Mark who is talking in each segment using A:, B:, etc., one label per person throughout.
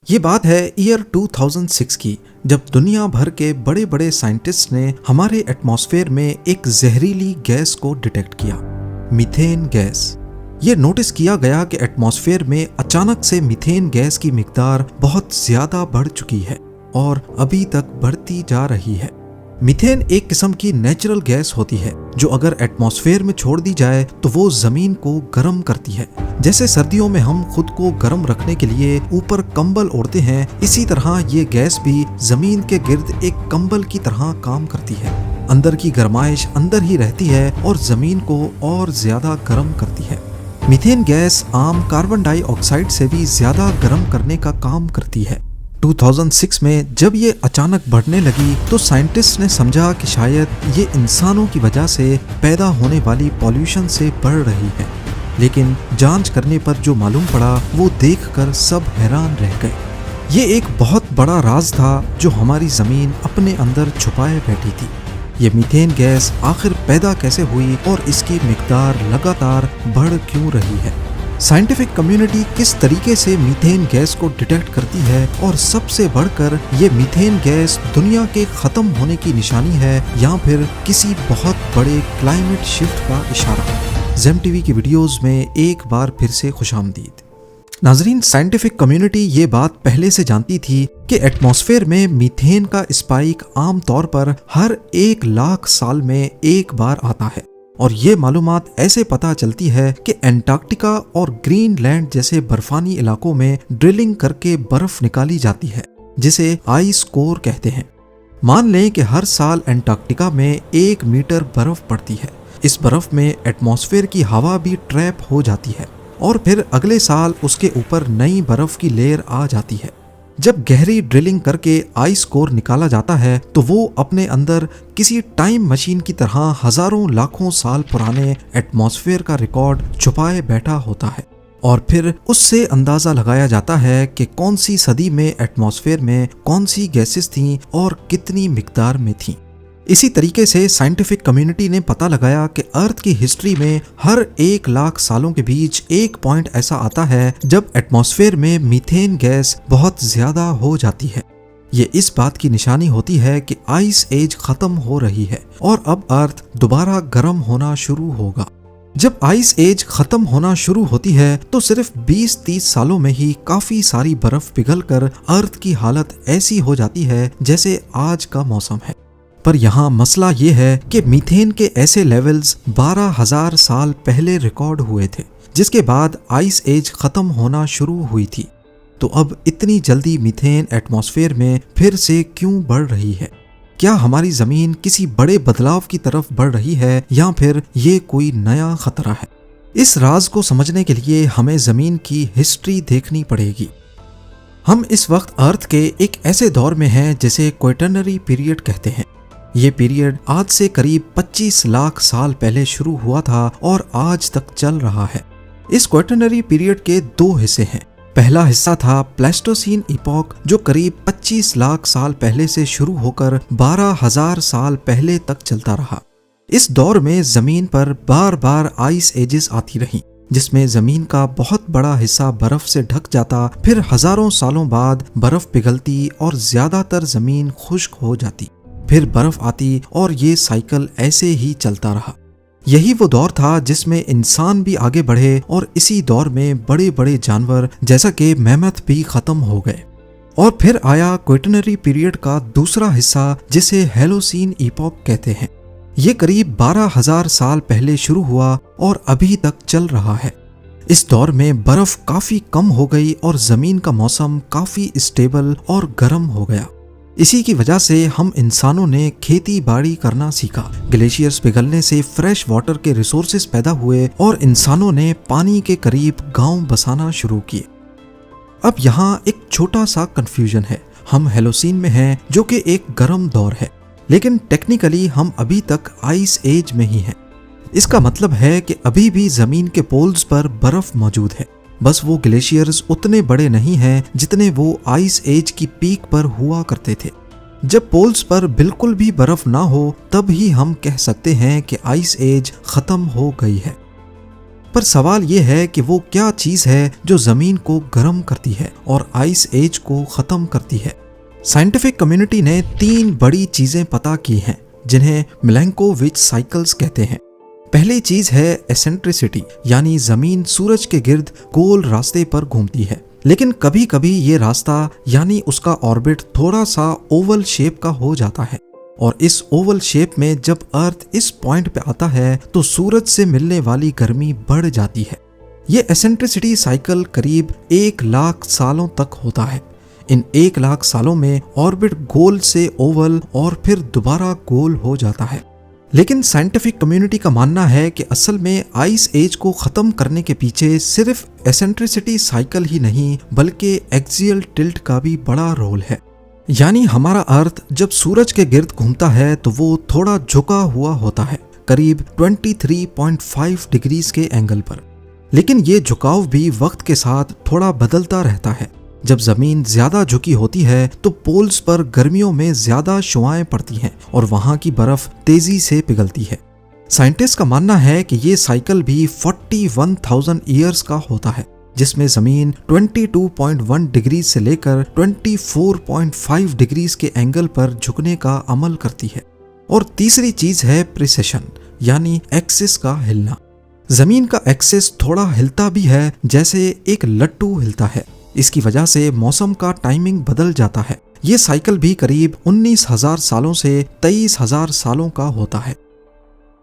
A: ये बात है ईयर 2006 की, जब दुनिया भर के बड़े बड़े साइंटिस्ट ने हमारे एटमॉस्फेयर में एक जहरीली गैस को डिटेक्ट किया, मीथेन गैस। ये नोटिस किया गया कि एटमॉस्फेयर में अचानक से मीथेन गैस की मिकदार बहुत ज्यादा बढ़ चुकी है और अभी तक बढ़ती जा रही है। मीथेन एक किस्म की नेचुरल गैस होती है जो अगर एटमॉस्फेयर में छोड़ दी जाए तो वो जमीन को गर्म करती है। जैसे सर्दियों में हम खुद को गर्म रखने के लिए ऊपर कंबल ओढ़ते हैं, इसी तरह ये गैस भी जमीन के गिर्द एक कंबल की तरह काम करती है। अंदर की गर्माइश अंदर ही रहती है और जमीन को और ज्यादा गर्म करती है। मीथेन गैस आम कार्बन डाइऑक्साइड से भी ज्यादा गर्म करने का काम करती है। 2006 में जब ये अचानक बढ़ने लगी तो साइंटिस्ट ने समझा कि शायद ये इंसानों की वजह से पैदा होने वाली पॉल्यूशन से बढ़ रही है, लेकिन जांच करने पर जो मालूम पड़ा वो देखकर सब हैरान रह गए। ये एक बहुत बड़ा राज था जो हमारी ज़मीन अपने अंदर छुपाए बैठी थी। ये मीथेन गैस आखिर पैदा कैसे हुई और इसकी मिकदार लगातार बढ़ क्यों रही है? साइंटिफिक कम्युनिटी किस तरीके से मीथेन गैस को डिटेक्ट करती है और सबसे बढ़कर ये मीथेन गैस दुनिया के खत्म होने की निशानी है या फिर किसी बहुत बड़े क्लाइमेट शिफ्ट का इशारा? ज़ेम टीवी की वीडियोस में एक बार फिर से खुशामदीद। नाजरीन, साइंटिफिक कम्युनिटी ये बात पहले से जानती थी कि एटमॉस्फेयर में मीथेन का स्पाइक आम तौर पर हर 1 लाख साल में एक बार आता है और ये मालूमात ऐसे पता चलती है कि एंटार्क्टिका और ग्रीनलैंड जैसे बर्फानी इलाकों में ड्रिलिंग करके बर्फ निकाली जाती है, जिसे आइस कोर कहते हैं। मान लें कि हर साल एंटार्क्टिका में 1 मीटर बर्फ पड़ती है। इस बर्फ में एटमॉस्फेयर की हवा भी ट्रैप हो जाती है और फिर अगले साल उसके ऊपर नई बर्फ की लेयर आ जाती है। जब गहरी ड्रिलिंग करके आइस कोर निकाला जाता है तो वो अपने अंदर किसी टाइम मशीन की तरह हजारों लाखों साल पुराने एटमॉस्फेयर का रिकॉर्ड छुपाए बैठा होता है और फिर उससे अंदाजा लगाया जाता है कि कौन सी सदी में एटमॉस्फेयर में कौन सी गैसेस थीं और कितनी मिकदार में थीं। इसी तरीके से साइंटिफिक कम्युनिटी ने पता लगाया कि अर्थ की हिस्ट्री में हर 1 लाख सालों के बीच एक पॉइंट ऐसा आता है जब एटमॉस्फेयर में मीथेन गैस बहुत ज्यादा हो जाती है। ये इस बात की निशानी होती है कि आइस एज खत्म हो रही है और अब अर्थ दोबारा गर्म होना शुरू होगा। जब आइस एज खत्म होना शुरू होती है तो सिर्फ 20-30 सालों में ही काफी सारी बर्फ पिघलकर अर्थ की हालत ऐसी हो जाती है जैसे आज का मौसम है। पर यहाँ मसला ये है कि मीथेन के ऐसे लेवल्स 12,000 साल पहले रिकॉर्ड हुए थे, जिसके बाद आइस एज खत्म होना शुरू हुई थी। तो अब इतनी जल्दी मीथेन एटमॉस्फेयर में फिर से क्यों बढ़ रही है? क्या हमारी ज़मीन किसी बड़े बदलाव की तरफ बढ़ रही है या फिर ये कोई नया खतरा है? इस राज को समझने के लिए हमें ज़मीन की हिस्ट्री देखनी पड़ेगी। हम इस वक्त अर्थ के एक ऐसे दौर में हैं जिसे क्वाटरनरी पीरियड कहते हैं। ये पीरियड आज से करीब 25 लाख साल पहले शुरू हुआ था और आज तक चल रहा है। इस क्वाटरनरी पीरियड के 2 हिस्से हैं। पहला हिस्सा था प्लेस्टोसीन इपॉक, जो करीब 25 लाख साल पहले से शुरू होकर 12,000 साल पहले तक चलता रहा। इस दौर में जमीन पर बार बार आइस एजेस आती रहीं, जिसमें जमीन का बहुत बड़ा हिस्सा बर्फ से ढक जाता, फिर हजारों सालों बाद बर्फ पिघलती और ज्यादातर जमीन खुश्क हो जाती, फिर बर्फ आती और ये साइकिल ऐसे ही चलता रहा। यही वो दौर था जिसमें इंसान भी आगे बढ़े और इसी दौर में बड़े बड़े जानवर जैसा कि मैमथ भी खत्म हो गए। और फिर आया क्वाटरनरी पीरियड का दूसरा हिस्सा जिसे हेलोसीन इपॉक कहते हैं। ये करीब 12,000 साल पहले शुरू हुआ और अभी तक चल रहा है। इस दौर में बर्फ काफी कम हो गई और जमीन का मौसम काफी स्टेबल और गर्म हो गया। इसी की वजह से हम इंसानों ने खेती बाड़ी करना सीखा। ग्लेशियर्स पिघलने से फ्रेश वाटर के रिसोर्सेज पैदा हुए और इंसानों ने पानी के करीब गांव बसाना शुरू किए। अब यहाँ एक छोटा सा कंफ्यूजन है। हम हेलोसीन में हैं, जो कि एक गर्म दौर है, लेकिन टेक्निकली हम अभी तक आइस एज में ही हैं। इसका मतलब है कि अभी भी जमीन के पोल्स पर बर्फ मौजूद है, बस वो ग्लेशियर्स उतने बड़े नहीं हैं जितने वो आइस एज की पीक पर हुआ करते थे। जब पोल्स पर बिल्कुल भी बर्फ ना हो तब ही हम कह सकते हैं कि आइस एज खत्म हो गई है। पर सवाल ये है कि वो क्या चीज है जो जमीन को गर्म करती है और आइस एज को खत्म करती है। साइंटिफिक कम्युनिटी ने 3 बड़ी चीजें पता की हैं जिन्हें मिलेंकोविच साइकिल्स कहते हैं। पहली चीज है एसेंट्रिसिटी, यानी जमीन सूरज के गिर्द गोल रास्ते पर घूमती है, लेकिन कभी कभी ये रास्ता यानी उसका ऑर्बिट थोड़ा सा ओवल शेप का हो जाता है, और इस ओवल शेप में जब अर्थ इस पॉइंट पे आता है तो सूरज से मिलने वाली गर्मी बढ़ जाती है। ये एसेंट्रिसिटी साइकिल करीब 1 लाख सालों तक होता है। इन 1 लाख सालों में ऑर्बिट गोल से ओवल और फिर दोबारा गोल हो जाता है। लेकिन साइंटिफिक कम्युनिटी का मानना है कि असल में आइस एज को खत्म करने के पीछे सिर्फ एसेंट्रिसिटी साइकिल ही नहीं बल्कि एक्सियल टिल्ट का भी बड़ा रोल है। यानी हमारा अर्थ जब सूरज के गिर्द घूमता है तो वो थोड़ा झुका हुआ होता है, करीब 23.5 डिग्रीज के एंगल पर। लेकिन ये झुकाव भी वक्त के साथ थोड़ा बदलता रहता है। जब जमीन ज्यादा झुकी होती है तो पोल्स पर गर्मियों में ज्यादा शुआएं पड़ती हैं और वहां की बर्फ तेजी से पिघलती है। साइंटिस्ट का मानना है कि ये साइकिल भी 41,000 ईयर्स का होता है, जिसमें जमीन 22.1 डिग्री से लेकर 24.5 डिग्रीज के एंगल पर झुकने का अमल करती है। और तीसरी चीज है प्रिसेशन, यानी एक्सिस का हिलना। जमीन का एक्सिस थोड़ा हिलता भी है, जैसे एक लट्टू हिलता है। इसकी वजह से मौसम का टाइमिंग बदल जाता है। ये साइकिल भी करीब 19,000 सालों से 23,000 सालों का होता है।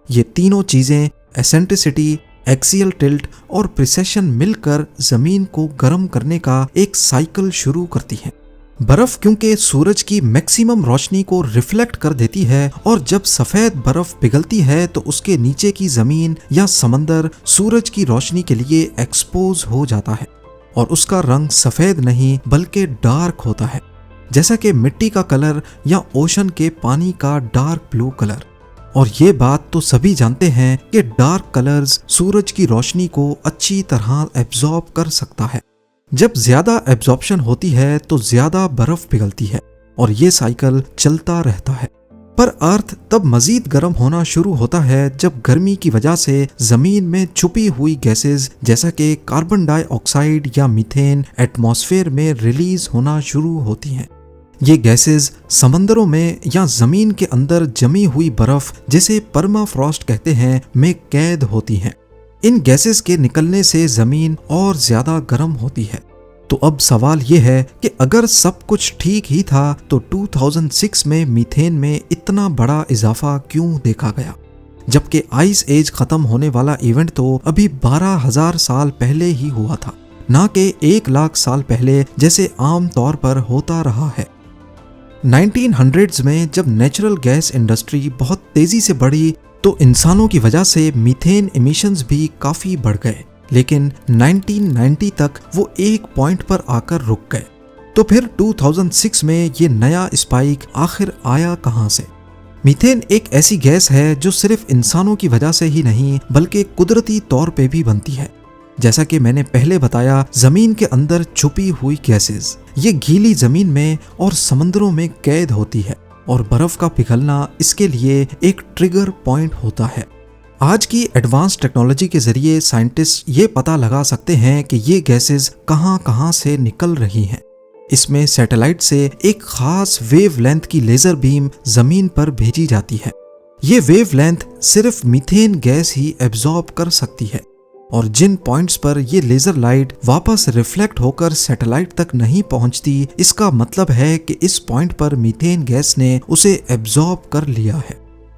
A: ये तीनों चीजें एसेंट्रिसिटी, एक्सियल टिल्ट और प्रिसेशन मिलकर जमीन को गर्म करने का एक साइकिल शुरू करती हैं। बर्फ क्योंकि सूरज की मैक्सिमम रोशनी को रिफ्लेक्ट कर देती है, और जब सफेद बर्फ पिघलती है तो उसके नीचे की जमीन या समंदर सूरज की रोशनी के लिए एक्सपोज हो जाता है और उसका रंग सफेद नहीं बल्कि डार्क होता है, जैसा कि मिट्टी का कलर या ओशन के पानी का डार्क ब्लू कलर। और ये बात तो सभी जानते हैं कि डार्क कलर्स सूरज की रोशनी को अच्छी तरह एब्जॉर्ब कर सकता है। जब ज्यादा एब्जॉर्प्शन होती है तो ज्यादा बर्फ पिघलती है और ये साइकिल चलता रहता है। पर अर्थ तब मजीद गर्म होना शुरू होता है जब गर्मी की वजह से जमीन में छुपी हुई गैसेस जैसा कि कार्बन डाइऑक्साइड या मीथेन एटमॉस्फेयर में रिलीज होना शुरू होती हैं। ये गैसेस समंदरों में या जमीन के अंदर जमी हुई बर्फ, जिसे परमाफ्रॉस्ट कहते हैं, में कैद होती हैं। इन गैसेस के निकलने से जमीन और ज्यादा गर्म होती है। तो अब सवाल ये है कि अगर सब कुछ ठीक ही था तो 2006 में मीथेन में इतना बड़ा इजाफा क्यों देखा गया, जबकि आइस एज खत्म होने वाला इवेंट तो अभी 12,000 साल पहले ही हुआ था, ना कि 1 लाख साल पहले जैसे आम तौर पर होता रहा है। 1900s में जब नेचुरल गैस इंडस्ट्री बहुत तेजी से बढ़ी तो इंसानों की वजह से मीथेन एमिशंस भी काफी बढ़ गए, लेकिन 1990 तक वो एक पॉइंट पर आकर रुक गए। तो फिर 2006 में ये नया स्पाइक आखिर आया कहां से? मीथेन एक ऐसी गैस है जो सिर्फ इंसानों की वजह से ही नहीं बल्कि कुदरती तौर पे भी बनती है। जैसा कि मैंने पहले बताया, जमीन के अंदर छुपी हुई गैसेस ये गीली जमीन में और समंदरों में कैद होती है और बर्फ का पिघलना इसके लिए एक ट्रिगर पॉइंट होता है। आज की एडवांस टेक्नोलॉजी के जरिए साइंटिस्ट ये पता लगा सकते हैं कि ये गैसेस कहां से निकल रही हैं। इसमें सैटेलाइट से एक खास वेवलेंथ की लेजर बीम जमीन पर भेजी जाती है। ये वेवलेंथ सिर्फ मीथेन गैस ही एब्जॉर्ब कर सकती है, और जिन पॉइंट्स पर ये लेजर लाइट वापस रिफ्लेक्ट होकर सैटेलाइट तक नहीं पहुंचती, इसका मतलब है कि इस पॉइंट पर मीथेन गैस ने उसे एब्जॉर्ब कर लिया है।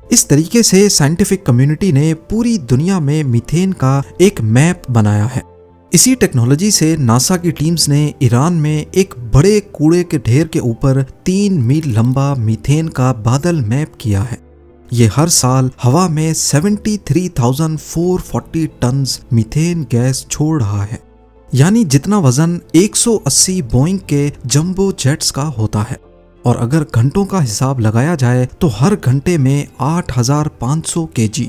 A: इस तरीके से साइंटिफिक कम्युनिटी ने पूरी दुनिया में मीथेन का एक मैप बनाया है। इसी टेक्नोलॉजी से नासा की टीम्स ने ईरान में एक बड़े कूड़े के ढेर के ऊपर 3 मील लंबा मीथेन का बादल मैप किया है। ये हर साल हवा में 73,440 टन मीथेन गैस छोड़ रहा है, यानी जितना वजन 180 बोइंग के जंबो जेट्स का होता है। और अगर घंटों का हिसाब लगाया जाए तो हर घंटे में 8,500 kg।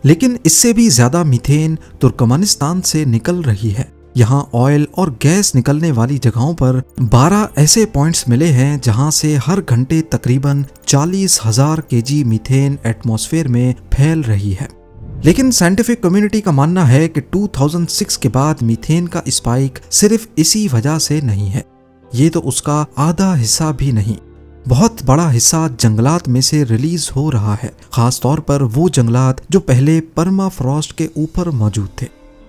A: लेकिन इससे भी ज्यादा मीथेन तुर्कमेनिस्तान से निकल रही है। यहाँ ऑयल और गैस निकलने वाली जगहों पर 12 ऐसे पॉइंट्स मिले हैं जहाँ से हर घंटे तकरीबन 40,000 kg मीथेन एटमॉस्फेयर में फैल रही है। लेकिन साइंटिफिक कम्युनिटी का मानना है कि 2006 के बाद मीथेन का स्पाइक सिर्फ इसी वजह से नहीं है। ये तो उसका आधा हिस्सा भी नहीं, बहुत बड़ा हिस्सा जंगलात में से रिलीज हो रहा है, खास तौर पर वो जंगलात जो पहले परमाफ्रॉस्ट के ऊपर मौजूद थे।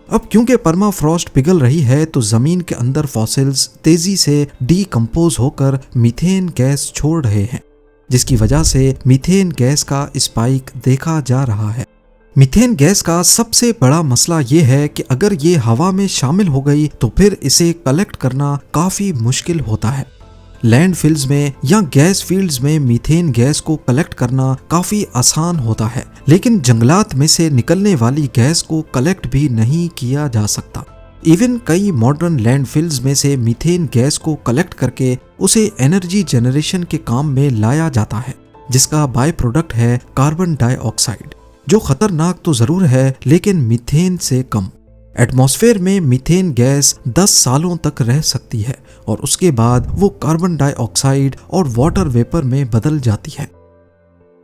A: अब क्योंकि परमाफ्रॉस्ट पिघल रही है तो जमीन के अंदर फॉसिल्स तेजी से डीकंपोज होकर मीथेन गैस छोड़ रहे हैं, जिसकी वजह से मीथेन गैस का स्पाइक देखा जा रहा है। मीथेन गैस का सबसे बड़ा मसला ये है कि अगर ये हवा में शामिल हो गई तो फिर इसे कलेक्ट करना काफी मुश्किल होता है। लैंडफिल्स में या गैस फील्ड्स में मीथेन गैस को कलेक्ट करना काफी आसान होता है, लेकिन जंगलात में से निकलने वाली गैस को कलेक्ट भी नहीं किया जा सकता। इवन कई मॉडर्न लैंडफिल्स में से मीथेन गैस को कलेक्ट करके उसे एनर्जी जनरेशन के काम में लाया जाता है, जिसका बाय प्रोडक्ट है कार्बन डाइऑक्साइड, जो खतरनाक तो जरूर है लेकिन मीथेन से कम। एटमॉस्फेयर में मीथेन गैस 10 सालों तक रह सकती है और उसके बाद वो कार्बन डाइऑक्साइड और वाटर वेपर में बदल जाती है।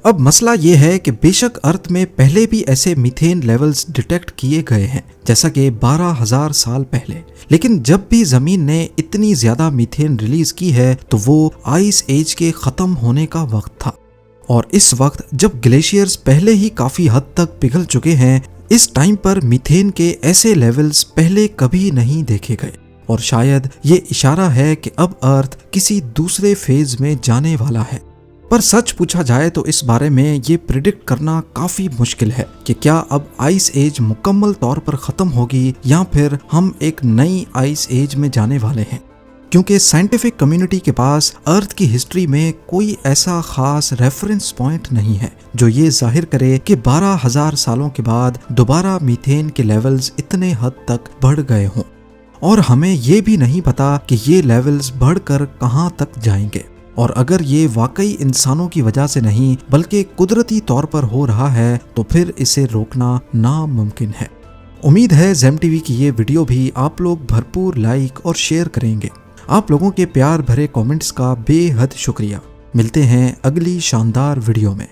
A: अब मसला ये है कि बेशक अर्थ में पहले भी ऐसे मीथेन लेवल्स डिटेक्ट किए गए हैं, जैसा कि 12,000 साल पहले, लेकिन जब भी जमीन ने इतनी ज्यादा मीथेन रिलीज की है तो वो आइस एज के खत्म होने का वक्त था। और इस वक्त जब ग्लेशियर्स पहले ही काफी हद तक पिघल चुके हैं, इस टाइम पर मीथेन के ऐसे लेवल्स पहले कभी नहीं देखे गए और शायद ये इशारा है कि अब अर्थ किसी दूसरे फेज में जाने वाला है। पर सच पूछा जाए तो इस बारे में ये प्रिडिक्ट करना काफी मुश्किल है कि क्या अब आइस एज मुकम्मल तौर पर खत्म होगी या फिर हम एक नई आइस एज में जाने वाले हैं, क्योंकि साइंटिफिक कम्युनिटी के पास अर्थ की हिस्ट्री में कोई ऐसा खास रेफरेंस पॉइंट नहीं है जो ये जाहिर करे कि 12,000 सालों के बाद दोबारा मीथेन के लेवल्स इतने हद तक बढ़ गए हों। और हमें ये भी नहीं पता कि ये लेवल्स बढ़कर कहाँ तक जाएंगे, और अगर ये वाकई इंसानों की वजह से नहीं बल्कि कुदरती तौर पर हो रहा है तो फिर इसे रोकना नामुमकिन है। उम्मीद है ज़ेम टीवी की ये वीडियो भी आप लोग भरपूर लाइक और शेयर करेंगे। आप लोगों के प्यार भरे कमेंट्स का बेहद शुक्रिया। मिलते हैं अगली शानदार वीडियो में।